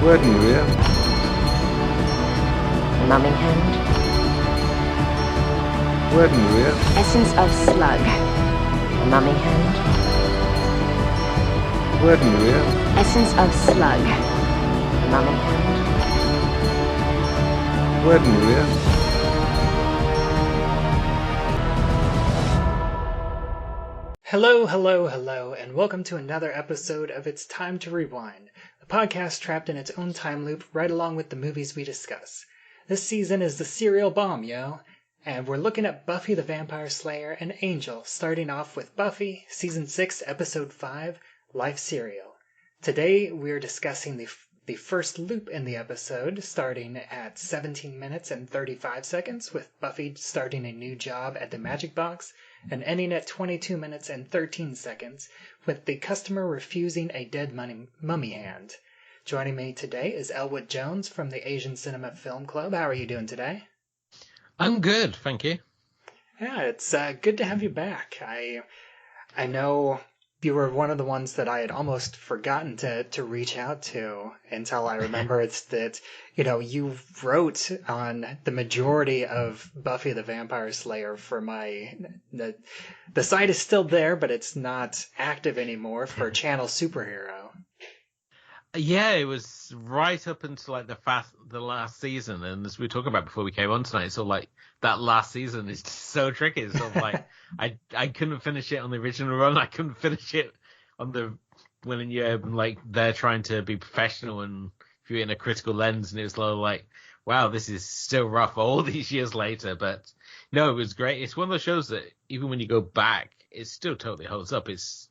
Word Maria. Numbing hand. Word Maria. Essence of slug. Numbing hand. Word Maria. Essence of slug. Numbing hand. Word Maria. Hello, hello, hello, and welcome to another episode of It's Time to Rewind, a podcast trapped in its own time loop right along with the movies we discuss. This season is the serial bomb, yo! And we're looking at Buffy the Vampire Slayer and Angel, starting off with Buffy, Season 6, Episode 5, Life Serial. Today we're discussing the first loop in the episode, starting at 17 minutes and 35 seconds, with Buffy starting a new job at the Magic Box, and ending at 22 minutes and 13 seconds, with the customer refusing a dead mummy hand. Joining me today is Elwood Jones from the Asian Cinema Film Club. How are you doing today? I'm good, thank you. Yeah, it's good to have you back. I know you were one of the ones that I had almost forgotten to reach out to until I remember it's that, you wrote on the majority of Buffy the Vampire Slayer for the site is still there, but it's not active anymore for Channel Superhero. Yeah, it was right up until like the last season, and as we were talking about before we came on tonight, it's sort of like that last season is just so tricky. It's sort of like I couldn't finish it on the original run. I couldn't finish it on the when you're like they're trying to be professional and view it in a critical lens, and it was like, wow, this is still rough all these years later. But no, it was great. It's one of those shows that even when you go back, it still totally holds up. It's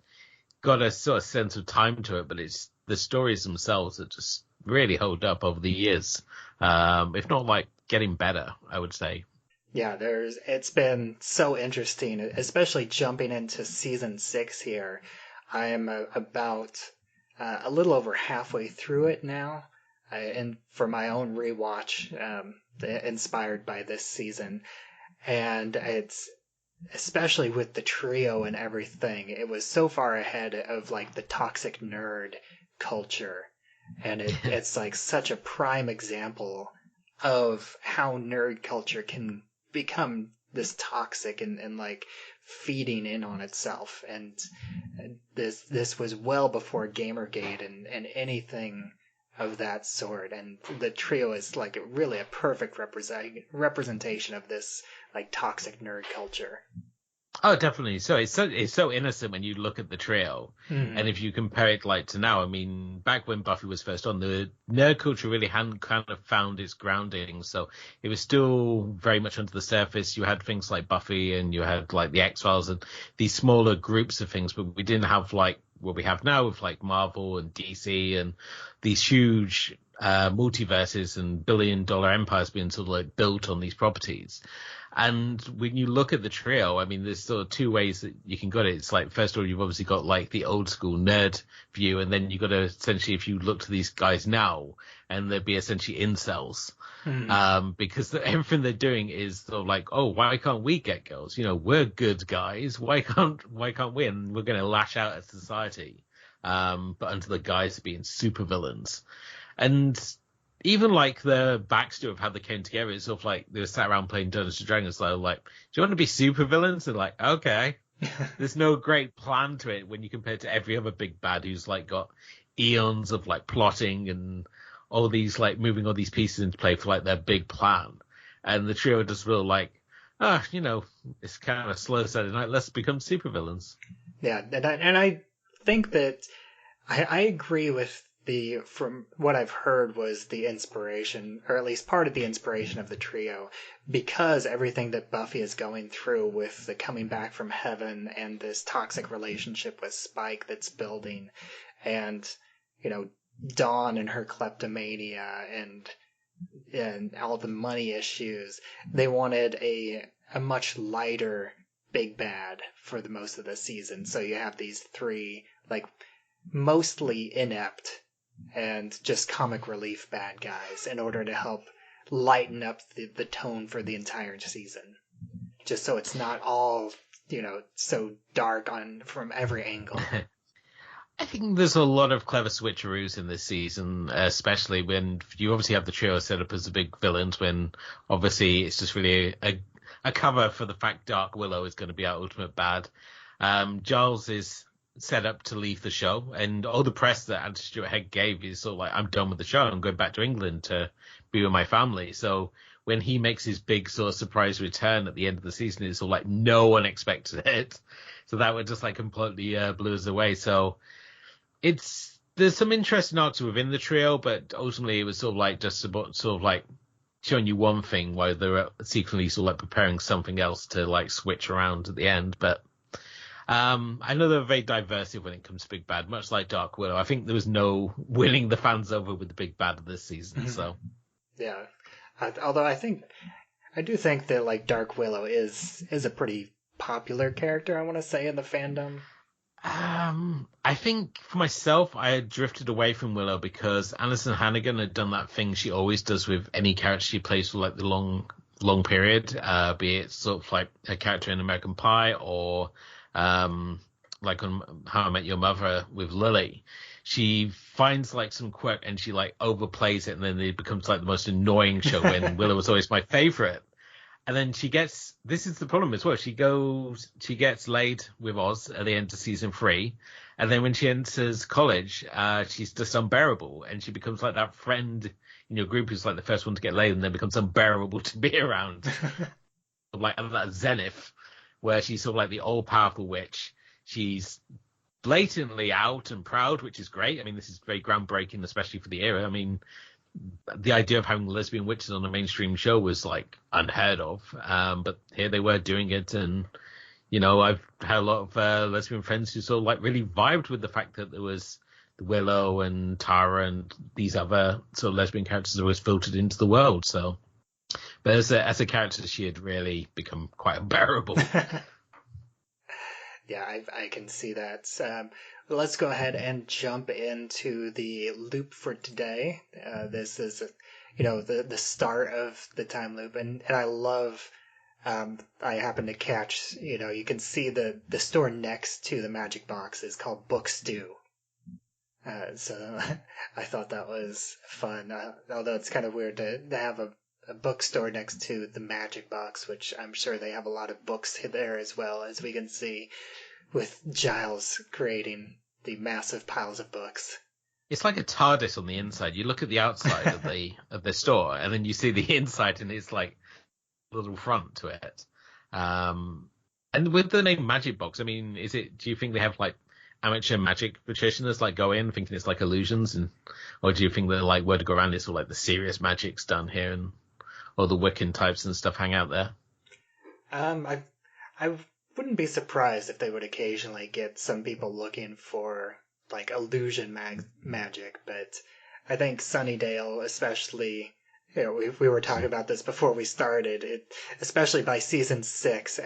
got a sort of sense of time to it, but it's the stories themselves that just really hold up over the years. If not like getting better, I would say. Yeah, it's been so interesting, especially jumping into season 6 here. I am about a little over halfway through it now, and for my own rewatch, inspired by this season. And it's especially with the trio and everything, it was so far ahead of like the toxic nerd culture, and it's like such a prime example of how nerd culture can become this toxic and like feeding in on itself. And this was well before Gamergate and anything of that sort, and the trio is like really a perfect representation of this like toxic nerd culture. Oh, definitely. So it's so innocent when you look at the trio, and if you compare it like to now, I mean, back when Buffy was first on, the nerd culture really hadn't kind of found its grounding, so it was still very much under the surface. You had things like Buffy, and you had like the X-Files, and these smaller groups of things, but we didn't have like what we have now with like Marvel and DC and these huge multiverses and billion-dollar empires being sort of like built on these properties. And when you look at the trio, I mean, there's sort of two ways that you can go at it. It's like, first of all, you've obviously got like the old school nerd view, and then you've got to essentially, if you look to these guys now, and they'd be essentially incels. Because everything they're doing is sort of like, oh, why can't we get girls? We're good guys. Why can't we? And we're going to lash out at society, but under the guise of being supervillains. And even like the backstory of how they came together, it's sort of like they were sat around playing Dungeons and Dragons. So like, do you want to be supervillains? And like, okay. There's no great plan to it when you compare to every other big bad who's like got eons of like plotting and all these like moving all these pieces into play for like their big plan. And the trio just feel like, it's kind of slow Saturday night. Let's become supervillains. Yeah, and I think that I agree with from what I've heard was the inspiration, or at least part of the inspiration of the trio, because everything that Buffy is going through with the coming back from heaven and this toxic relationship with Spike that's building, and Dawn and her kleptomania and all the money issues, they wanted a much lighter big bad for the most of the season. So you have these three like mostly inept and just comic relief bad guys in order to help lighten up the tone for the entire season, just so it's not all so dark from every angle. I think there's a lot of clever switcheroos in this season, especially when you obviously have the trio set up as the big villains, when obviously it's just really a cover for the fact Dark Willow is going to be our ultimate bad. Giles is set up to leave the show, and all the press that Andrew Stewart Head gave is sort of like, I'm done with the show, I'm going back to England to be with my family. So when he makes his big sort of surprise return at the end of the season, it's sort of like no one expected it. So that would just like completely blew us away. So there's some interesting arcs within the trio, but ultimately it was sort of like just about sort of like showing you one thing while they're secretly sort of like preparing something else to like switch around at the end. But I know they're very diverse when it comes to Big Bad, much like Dark Willow. I think there was no winning the fans over with the Big Bad of this season. So yeah, although I do think that like Dark Willow is a pretty popular character, I want to say, in the fandom. I think for myself, I had drifted away from Willow because Alison Hannigan had done that thing she always does with any character she plays for like the long period, be it sort of like a character in American Pie or like on How I Met Your Mother with Lily. She finds like some quirk and she like overplays it, and then it becomes like the most annoying show when Willow was always my favorite. And then this is the problem as well. She gets laid with Oz at the end of season 3. And then when she enters college, she's just unbearable. And she becomes like that friend in your group who's like the first one to get laid and then becomes unbearable to be around. Like at that zenith where she's sort of like the all powerful witch. She's blatantly out and proud, which is great. I mean, this is very groundbreaking, especially for the era. I mean, the idea of having lesbian witches on a mainstream show was like unheard of, but here they were doing it. And you know, I've had a lot of lesbian friends who sort of like really vibed with the fact that there was Willow and Tara and these other sort of lesbian characters that was filtered into the world. So, but as a character, she had really become quite unbearable. Yeah, I can see that. Let's go ahead and jump into the loop for today. This is, the start of the time loop, and I love. I happen to catch. You can see the store next to the magic box is called Book Stew. So I thought that was fun. Although it's kind of weird to have a bookstore next to the magic box, which I'm sure they have a lot of books there as well, as we can see with Giles creating the massive piles of books. It's like a TARDIS on the inside. You look at the outside of the store, and then you see the inside, and it's like a little front to it. And with the name Magic Box, I mean, do you think they have like amateur magic practitioners like go in thinking it's like illusions, or do you think that like word to go around it's all like the serious magic's done here, and all the Wiccan types and stuff hang out there? I wouldn't be surprised if they would occasionally get some people looking for like illusion magic, but I think Sunnydale, especially, we were talking about this before we started, especially by season 6,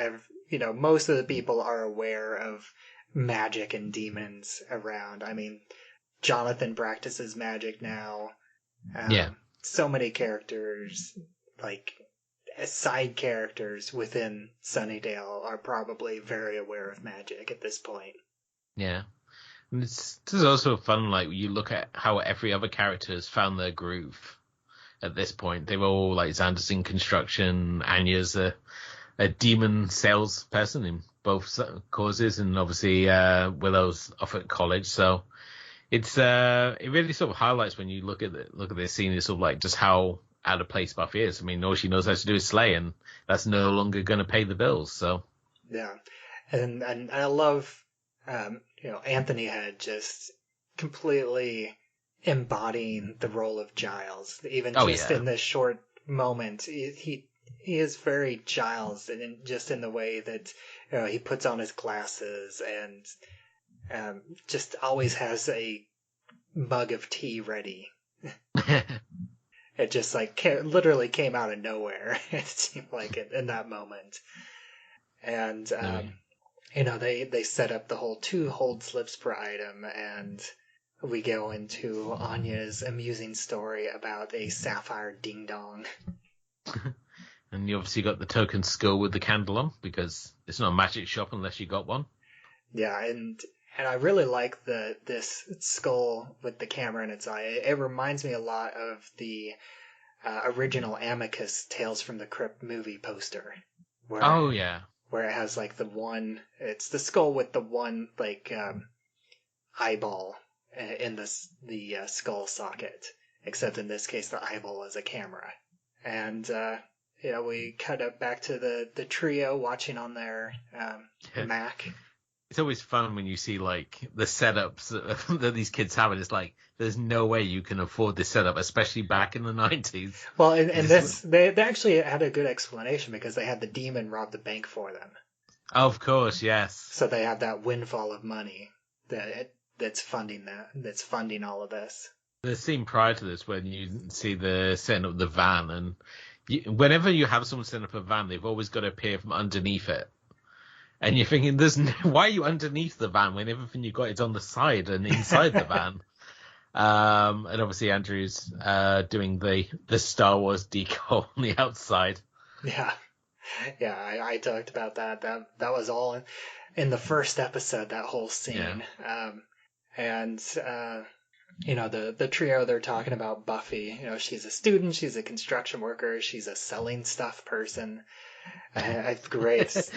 most of the people are aware of magic and demons around. I mean, Jonathan practices magic now. Yeah. So many characters, like side characters within Sunnydale, are probably very aware of magic at this point. Yeah. And this is also fun, like, you look at how every other character has found their groove at this point. They were all, like, Xander's in construction, Anya's a demon salesperson in both causes, and obviously Willow's off at college. So it really sort of highlights when you look at this scene, it's sort of like just how out of place Buffy is. I mean, all she knows how to do is slay, and that's no longer going to pay the bills. So yeah, and I love Anthony had just completely embodying the role of Giles, even in this short moment. He is very Giles, and just in the way that he puts on his glasses and just always has a mug of tea ready. It just like literally came out of nowhere. It seemed like it in that moment. And they set up the whole 2 hold slips per item, and we go into Anya's amusing story about a sapphire ding dong. And you obviously got the token skull with the candle on, because it's not a magic shop unless you got one. Yeah, and And I really like this skull with the camera in its eye. It reminds me a lot of the original Amicus Tales from the Crypt movie poster. Oh, yeah. Where it has like it's the skull with the one like eyeball in the skull socket. Except in this case, the eyeball is a camera. And we cut up back to the trio watching on their Mac. It's always fun when you see like the setups that these kids have, and it's like there's no way you can afford this setup, especially back in the 90s. Well, and they actually had a good explanation because they had the demon rob the bank for them. Of course, yes. So they have that windfall of money that's funding all of this. The scene prior to this, when you see the setting up the van, and whenever you have someone setting up a van, they've always got to appear from underneath it. And you're thinking, why are you underneath the van when everything you got is on the side and inside the van? And obviously Andrew's doing the Star Wars decal on the outside. Yeah, I talked about that. That was all in the first episode. That whole scene, and the trio, they're talking about Buffy. She's a student, she's a construction worker, she's a selling stuff person. Great.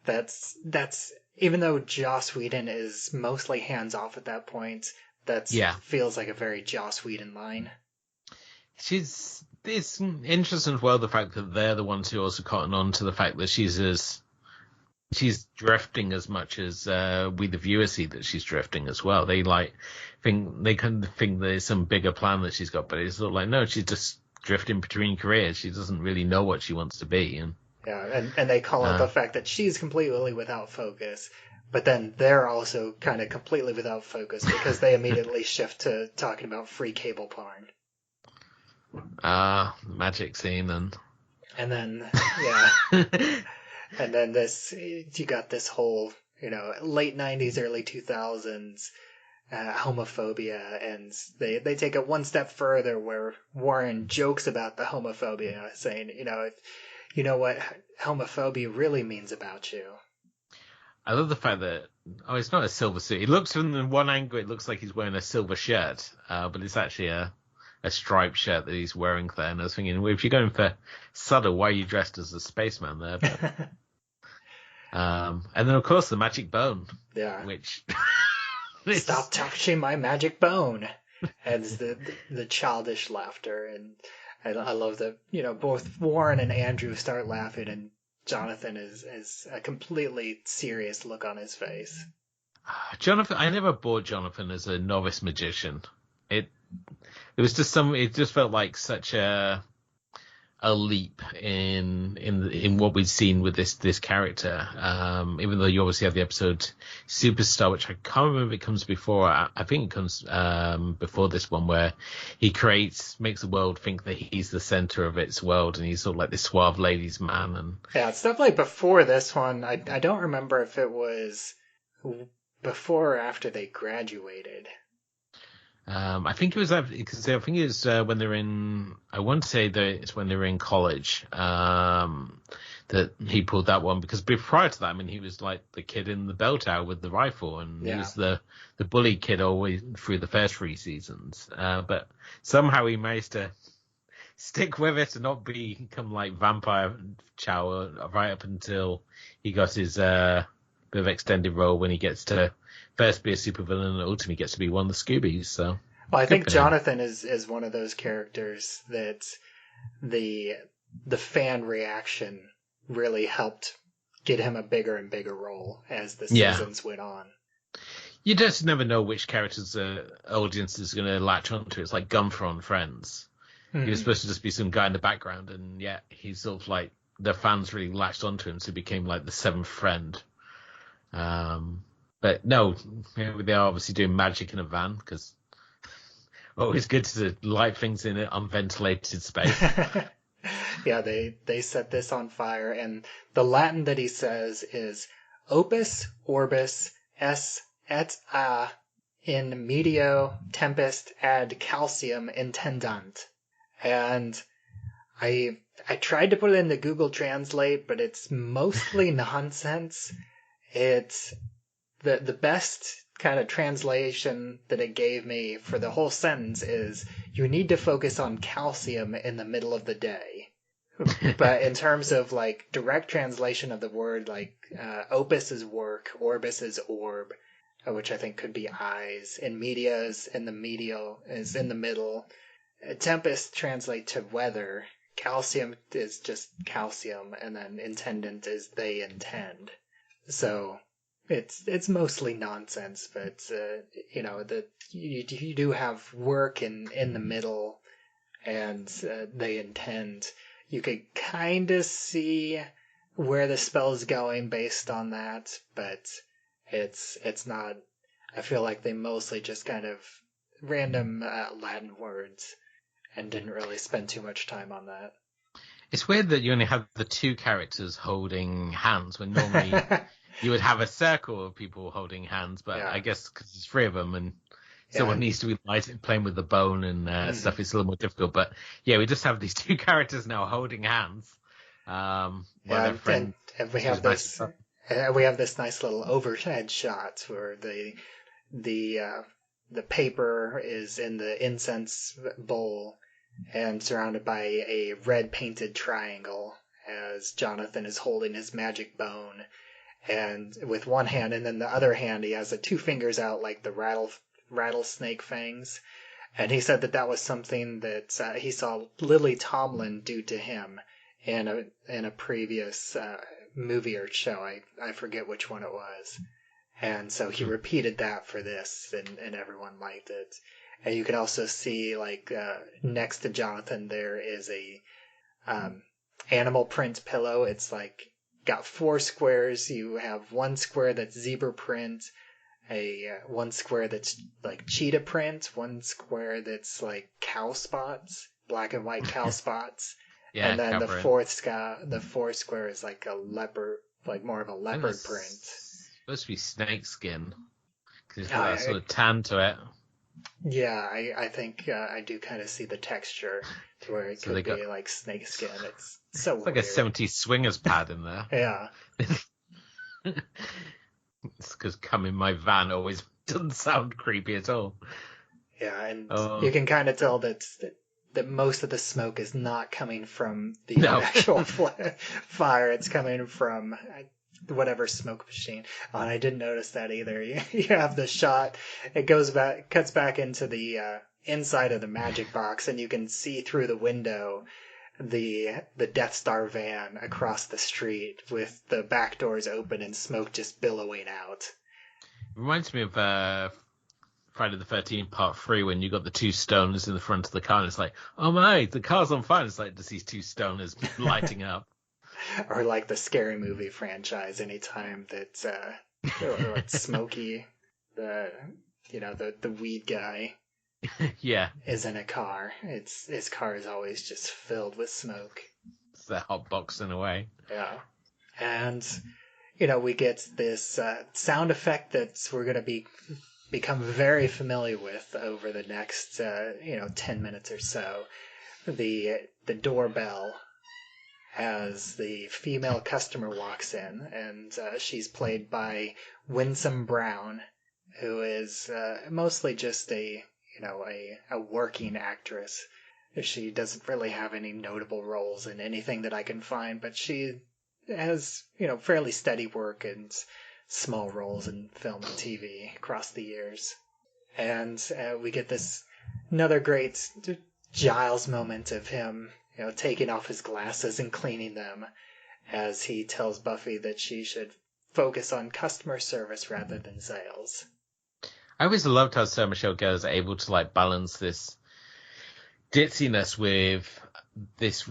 That's even though Joss Whedon is mostly hands off at that point, feels like a very Joss Whedon line. It's interesting as well, the fact that they're the ones who also cotton on to the fact that she's drifting as much as we the viewer see that she's drifting as well. They think there's some bigger plan that she's got, but it's sort of like, no, she's just drifting between careers. She doesn't really know what she wants to be. Yeah, and they call out the fact that she's completely without focus, but then they're also kind of completely without focus because they immediately shift to talking about free cable porn. Magic scene and then and then you got this whole late 90s, early 2000s homophobia, and they take it one step further where Warren jokes about the homophobia, saying you know what homophobia really means about you. I love the fact that it's not a silver suit. It looks from the one angle, it looks like he's wearing a silver shirt, but it's actually a striped shirt that he's wearing there. And I was thinking, well, if you're going for subtle, why are you dressed as a spaceman there? But, and then of course the magic bone. Yeah. Which stop touching my magic bone, and the childish laughter, and I love that both Warren and Andrew start laughing, and Jonathan is a completely serious look on his face. Jonathan, I never bought Jonathan as a novice magician. It was just it just felt like such a leap in what we'd seen with this character. Even though you obviously have the episode Superstar, which I can't remember if it comes before. I think it comes before this one, where he makes the world think that he's the center of its world, and he's sort of like this suave ladies man. And yeah, it's definitely before this one. I don't remember if it was before or after they graduated. I think it was because I think it's when they're in. I want to say that it's when they were in college that he pulled that one, because prior to that, I mean, he was like the kid in the bell tower with the rifle, and he was the bully kid always through the first 3 seasons. But somehow he managed to stick with it and not become like Vampire Chow right up until he got his bit of extended role when he gets to first be a supervillain and ultimately gets to be one of the Scoobies. So, well, I think Jonathan is one of those characters that the fan reaction really helped get him a bigger and bigger role as the seasons went on. You just never know which characters the audience is going to latch onto. It's like Gunther on Friends. Mm-hmm. He was supposed to just be some guy in the background, and yet he's sort of like the fans really latched onto him, so he became like the seventh friend. But no, they are obviously doing magic in a van, because always good to light things in an unventilated space. Yeah, they set this on fire, and the Latin that he says is opus orbis es et a in medio tempest ad calcium intendant. And I tried to put it into Google Translate, but it's mostly nonsense. It's the best kind of translation that it gave me for the whole sentence is, you need to focus on calcium in the middle of the day. But in terms of like direct translation of the word, like opus is work, orbis is orb, which I think could be eyes, and media is in the medial, is in the middle. Tempest translate to weather. Calcium is just calcium, and then intendant is they intend. So it's mostly nonsense, but you do have work in the middle, and they intend. You could kind of see where the spell's going based on that, but it's not. I feel like they mostly just kind of random Latin words and didn't really spend too much time on that. It's weird that you only have the two characters holding hands when normally you would have a circle of people holding hands, but I guess because there's three of them and someone needs to be playing with the bone and stuff, it's a little more difficult. But yeah, we just have these two characters now holding hands. And we have this nice little overhead shot where the paper is in the incense bowl and surrounded by a red painted triangle as Jonathan is holding his magic bone, and with one hand, and then the other hand he has the two fingers out like the rattlesnake fangs. And he said that was something that he saw Lily Tomlin do to him in a previous movie or show. I forget which one it was. And so he repeated that for this, and everyone liked it. And you can also see, like, next to Jonathan there is a animal print pillow. It's like got 4 squares. You have one square that's zebra print, one square that's like cheetah print, one square that's like cow spots, black and white cow spots. Yeah, and then the fourth square is like a leopard, like more of a leopard print. Supposed to be snake skin because it's got that sort of tan to it. Yeah, I think I do kind of see the texture to where it could be like snake skin. It's so it's weird. Like a 70s swingers pad in there. Yeah. It's because come in my van always doesn't sound creepy at all. Yeah, and you can kind of tell that most of the smoke is not coming from the actual fire. It's coming from whatever smoke machine. Oh, and I didn't notice that either. You have the shot. It cuts back into the inside of the magic box, and you can see through the window the Death Star van across the street with the back doors open and smoke just billowing out. Reminds me of Friday the 13th Part 3 when you got the two stoners in the front of the car and it's like, oh my, the car's on fire. It's like just these two stoners lighting up. Or like the Scary Movie franchise, anytime that's or like Smokey, the weed guy, is in a car. His car is always just filled with smoke. It's the hot box in a way. Yeah, and we get this sound effect that we're going to become very familiar with over the next 10 minutes or so. The doorbell, as the female customer walks in, and she's played by Winsome Brown, who is mostly just a working actress. She doesn't really have any notable roles in anything that I can find, but she has fairly steady work and small roles in film and TV across the years. And we get this another great Giles moment of him taking off his glasses and cleaning them, as he tells Buffy that she should focus on customer service rather than sales. I always loved how Sarah Michelle Gellar is able to balance this ditziness with this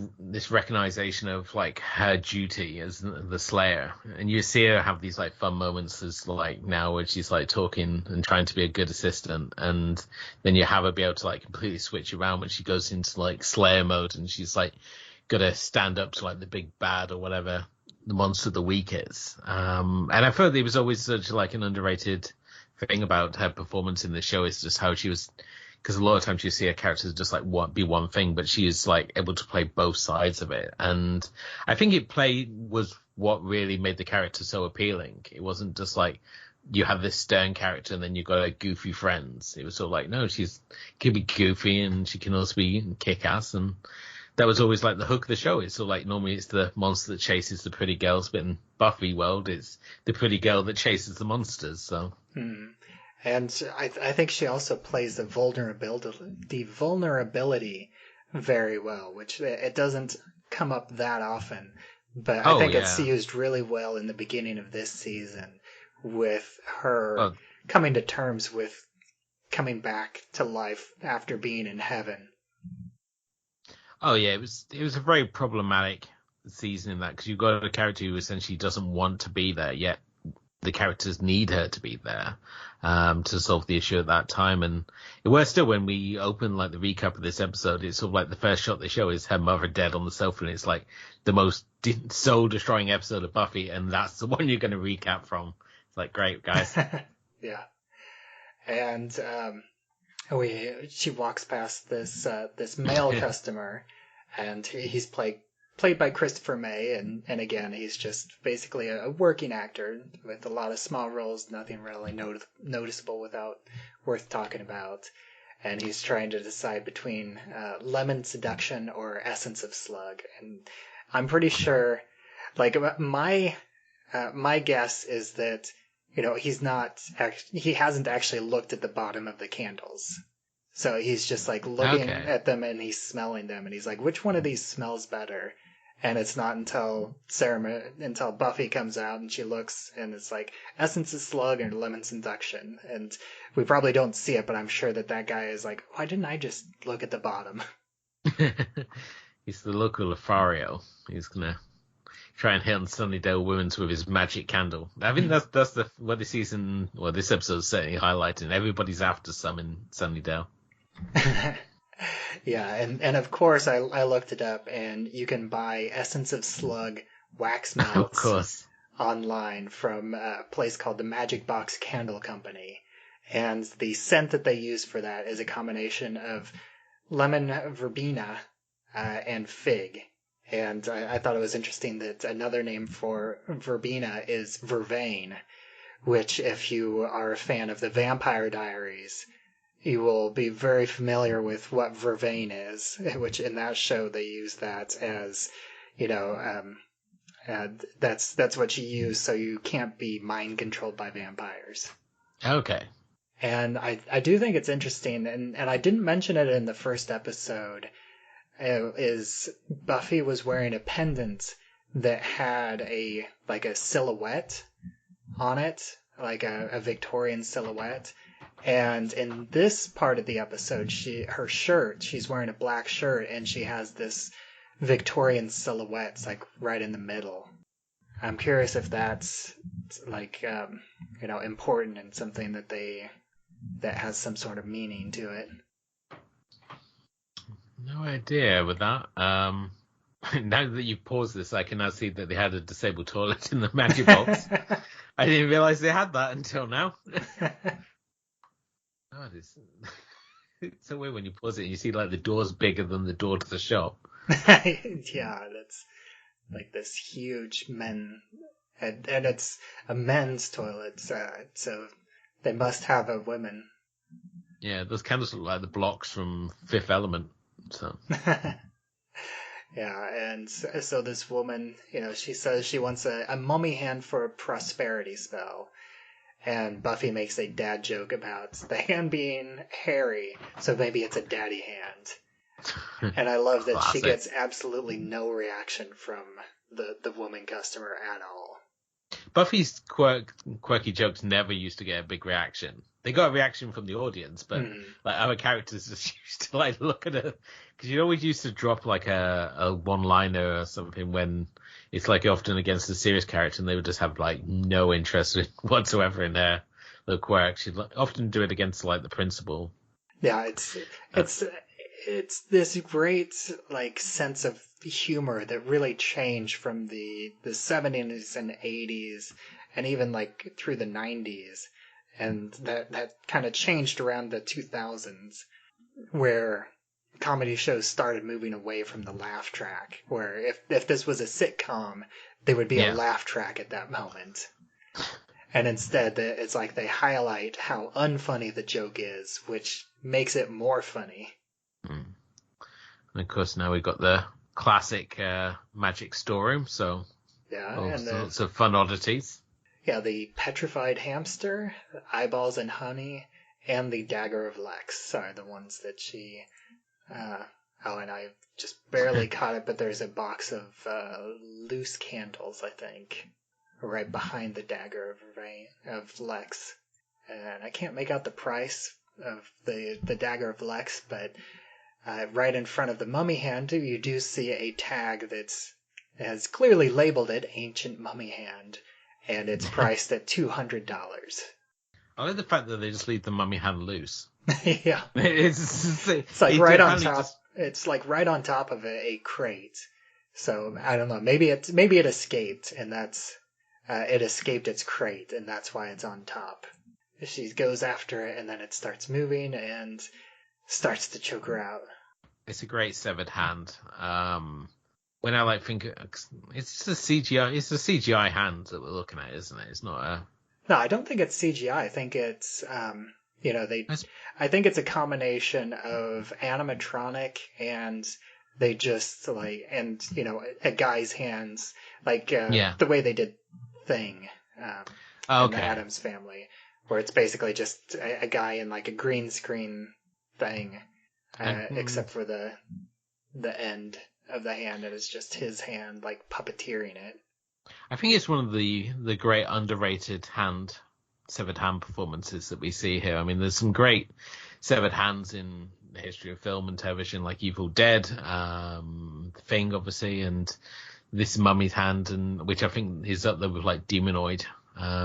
recognition of her duty as the Slayer, and you see her have these fun moments as now where she's talking and trying to be a good assistant, and then you have her be able to completely switch around when she goes into Slayer mode and she's got to stand up to the big bad or whatever the monster of the week is. And I felt it was always such an underrated thing about her performance in the show is just how she was. Because a lot of times you see a character just be one thing, but she is able to play both sides of it. And I think was what really made the character so appealing. It wasn't just you have this stern character and then you've got like goofy friends. It was sort of like, no, she's can be goofy and she can also be kick-ass, and that was always like the hook of the show. It's sort of like normally it's the monster that chases the pretty girls, but in Buffy world, it's the pretty girl that chases the monsters. So, and I think she also plays the vulnerability very well, which it doesn't come up that often. But I think it's used really well in the beginning of this season, with her coming to terms with coming back to life after being in heaven. Oh yeah, it was a very problematic season in that, because you've got a character who essentially doesn't want to be there, yet the characters need her to be there to solve the issue at that time. And it was still, when we open like the recap of this episode, it's sort of like the first shot they show is her mother dead on the sofa, and it's like the most soul destroying episode of Buffy, and that's the one you're going to recap from. It's like, great, guys. Yeah. And she walks past this male customer, and he's played by Christopher May, and again, he's just basically a working actor with a lot of small roles, nothing really noticeable worth talking about. And he's trying to decide between Lemon Seduction or Essence of Slug. And I'm pretty sure, like, my guess is that, he hasn't actually looked at the bottom of the candles. So he's just like looking at them and he's smelling them, and he's like, which one of these smells better? And it's not until Buffy comes out and she looks, and it's like Essence of Slug and Lemon Seduction. And we probably don't see it, but I'm sure that guy is like, why didn't I just look at the bottom? He's the local Lothario. He's gonna try and hit on Sunnydale women's with his magic candle. I think that's what this season, or this episode is certainly highlighting. Everybody's after some in Sunnydale. Yeah, and of course I looked it up, and you can buy Essence of Slug wax melts online from a place called the Magic Box Candle Company. And the scent that they use for that is a combination of lemon verbena and fig. And I thought it was interesting that another name for verbena is vervain, which, if you are a fan of the Vampire Diaries, you will be very familiar with what vervain is, which in that show they use that as, that's what you use so you can't be mind controlled by vampires. Okay. And I do think it's interesting, and I didn't mention it in the first episode, is Buffy was wearing a pendant that had a silhouette on it, like a Victorian silhouette. And in this part of the episode, she's wearing a black shirt, and she has this Victorian silhouette like right in the middle. I'm curious if that's like important and something that has some sort of meaning to it. No idea with that. Now that you've paused this, I can now see that they had a disabled toilet in the magic box. I didn't realize they had that until now. God, it's so weird when you pause it and you see like the door's bigger than the door to the shop. Yeah, that's like this huge and it's a men's toilet, so they must have a women. Yeah, those candles look like the blocks from Fifth Element. So. Yeah, and so this woman, she says she wants a mummy hand for a prosperity spell. And Buffy makes a dad joke about the hand being hairy, so maybe it's a daddy hand. And I love that she gets absolutely no reaction from the woman customer at all. Buffy's quirky jokes never used to get a big reaction. They got a reaction from the audience, but like other characters just used to like look at her, because you always used to drop like a one-liner or something when it's like often against a serious character, and they would just have like no interest whatsoever in their little quirk. She'd often do it against like the principal. Yeah, it's this great like sense of humor that really changed from the 70s and 80s and even like through the 90s, and that kind of changed around the 2000s, where comedy shows started moving away from the laugh track, where if this was a sitcom, there would be a laugh track at that moment. And instead, it's like they highlight how unfunny the joke is, which makes it more funny. And of course, now we've got the classic magic storeroom, so all sorts of fun oddities. Yeah, the petrified hamster, eyeballs and honey, and the dagger of Lex are the ones that she... and I just barely caught it, but there's a box of loose candles, I think, right behind the dagger of Lex. And I can't make out the price of the dagger of Lex, but right in front of the mummy hand, you do see a tag that's has clearly labeled it Ancient Mummy Hand, and it's priced at $200. I like the fact that they just leave the mummy hand loose. Yeah. It's like right on top. It's like right on top of a crate. So I don't know. Maybe it escaped, and that's it escaped its crate, and that's why it's on top. She goes after it, and then it starts moving and starts to choke her out. It's a great severed hand. When I think it's just a CGI. It's a CGI hand that we're looking at, isn't it? It's not a. No, I don't think it's CGI. I think it's I think it's a combination of animatronic and they just a guy's hands, the way they did Thing in the Addams Family, where it's basically just a guy in like a green screen thing, except for the end of the hand, it is just his hand like puppeteering it. I think it's one of the great underrated severed hand performances that we see here. I mean, there's some great severed hands in the history of film and television, like Evil Dead, Thing, obviously, and this mummy's hand, and which I think is up there with like Demonoid,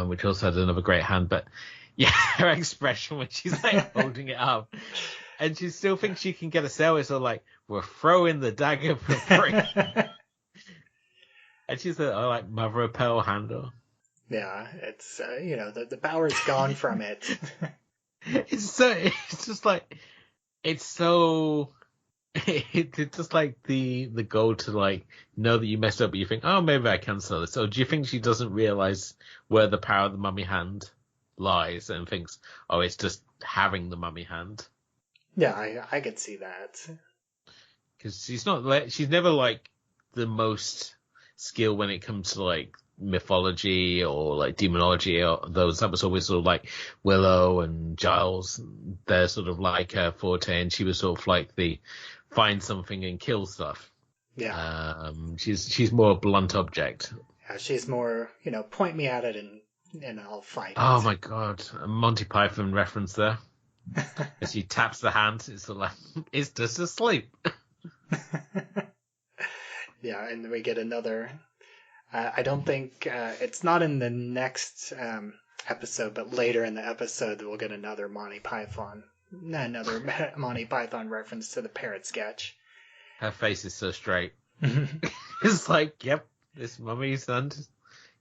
which also had another great hand. But yeah, her expression when she's like holding it up, and she still thinks she can get a sale. It's all like, we're throwing the dagger for free. And she's like mother of pearl handle. Yeah, it's the power's gone from it. It's just like the goal to like know that you messed up, but you think, oh, maybe I can sell this. Or do you think she doesn't realize where the power of the mummy hand lies and thinks, oh, it's just having the mummy hand? Yeah, I could see that. Because she's never like the most skill when it comes to like mythology or like demonology or those. That was always sort of like Willow and Giles. They're sort of like her forte, and she was sort of like the find something and kill stuff. Yeah. She's more a blunt object. Yeah, she's more, point me at it and I'll fight it. Oh my god, a Monty Python reference there. As she taps the hand, it's sort of like, it's just asleep. Yeah, and we get another. I don't think it's not in the next episode, but later in the episode we'll get another Monty Python reference to the parrot sketch. Her face is so straight. It's like, yep, this mummy's son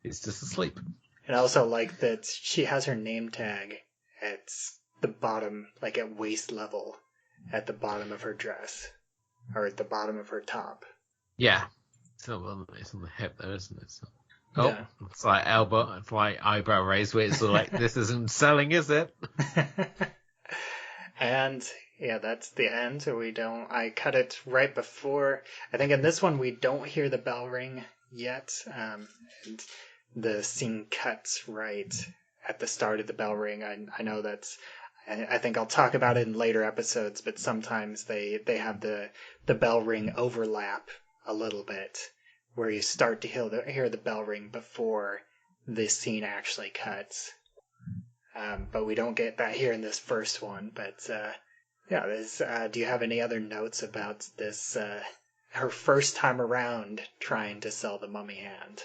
is just asleep. And I also like that she has her name tag at the bottom, like at waist level, at the bottom of her dress, or at the bottom of her top. Yeah. It's on the hip though, isn't it? So, yeah. It's like elbow, it's like eyebrow raise, where it's like, this isn't selling, is it? And yeah, that's the end. So I cut it right before. I think in this one we don't hear the bell ring yet. And the scene cuts right at the start of the bell ring. I know that's. I think I'll talk about it in later episodes, but sometimes they have the bell ring overlap a little bit, where you start to hear the bell ring before this scene actually cuts. But we don't get that here in this first one. But do you have any other notes about this? Her first time around trying to sell the mummy hand.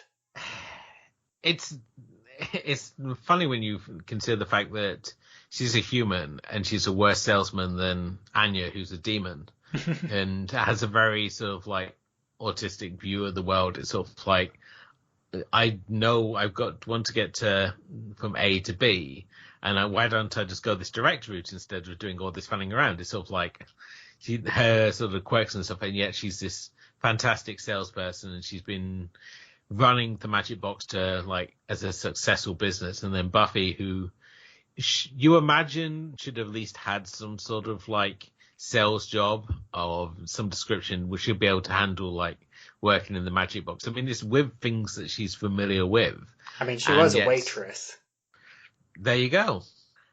It's funny when you consider the fact that she's a human and she's a worse salesman than Anya, who's a demon, and has a very sort of like autistic view of the world. It's sort of like, I know want to get from A to B, and why don't I just go this direct route instead of doing all this fanning around? It's sort of like her sort of quirks and stuff, and yet she's this fantastic salesperson, and she's been running the magic box to like as a successful business, and then Buffy, who you imagine should have at least had some sort of like sales job of some description, which should be able to handle like working in the magic box. I mean, it's with things that she's familiar with. I mean, she was a waitress. There you go.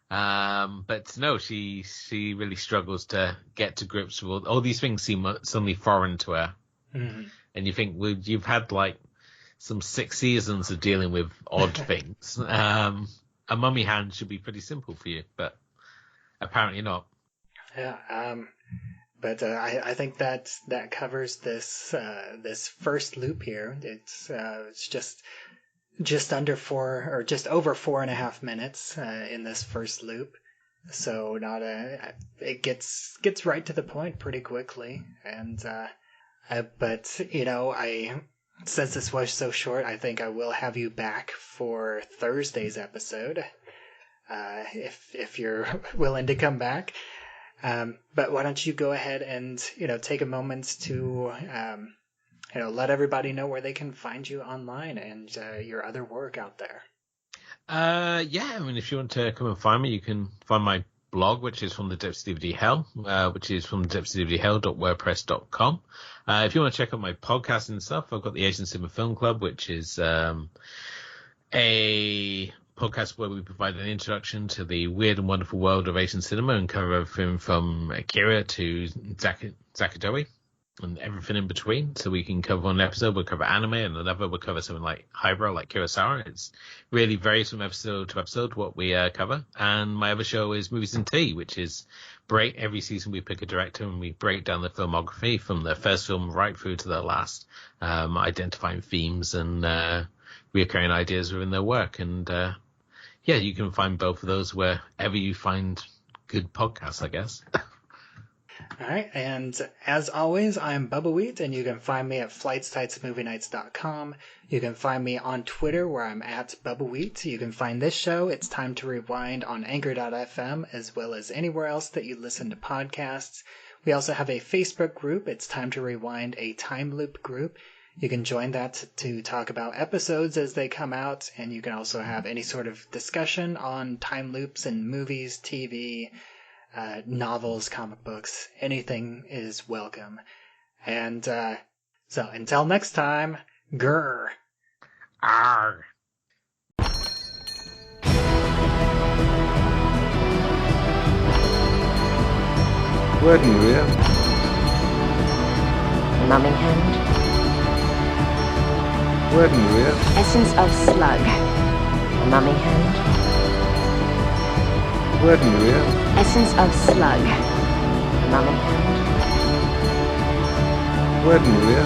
But no, she really struggles to get to grips with all these things seem suddenly foreign to her. Mm-hmm. And you think, well, you've had like some 6 seasons of dealing with odd things. A mummy hand should be pretty simple for you, but apparently not. Yeah. But I think that covers this first loop here. It's just under 4 or just over 4.5 minutes in this first loop. So it gets right to the point pretty quickly. And but you know, since this was so short, I think I will have you back for Thursday's episode, if you're willing to come back. But why don't you go ahead and, you know, take a moment to, you know, let everybody know where they can find you online and your other work out there. Yeah, I mean, if you want to come and find me, you can find my blog, which is from the Depths of DVD Hell, which is from the Depths of DVD Hell.wordpress.com. If you want to check out my podcast and stuff, I've got the Asian Cinema Film Club, which is a podcast where we provide an introduction to the weird and wonderful world of Asian cinema and cover everything from Akira to Zakudoi and everything in between. So we can cover one episode, we'll cover anime, and another we'll cover something like highbrow, like Kurosawa. It's really varies from episode to episode what we cover. And my other show is Movies and Tea, which is every season we pick a director and we break down the filmography from the first film right through to the last, identifying themes and reoccurring ideas within their work. And yeah, you can find both of those wherever you find good podcasts, I guess. All right, and as always, I'm Bubbawheat, and you can find me at flightsightsmovienights.com. You can find me on Twitter, where I'm at Bubbawheat. You can find this show, It's Time to Rewind, on Anchor.fm, as well as anywhere else that you listen to podcasts. We also have a Facebook group, It's Time to Rewind, a time loop group. You can join that to talk about episodes as they come out, and you can also have any sort of discussion on time loops in movies, TV, novels, comic books. Anything is welcome. And so until next time, grr. Arr. Word Maria. Numbing hand. Word Maria. Essence of slug. Numbing hand. Word Maria. Essence of slug. Numbing hand. Word Maria.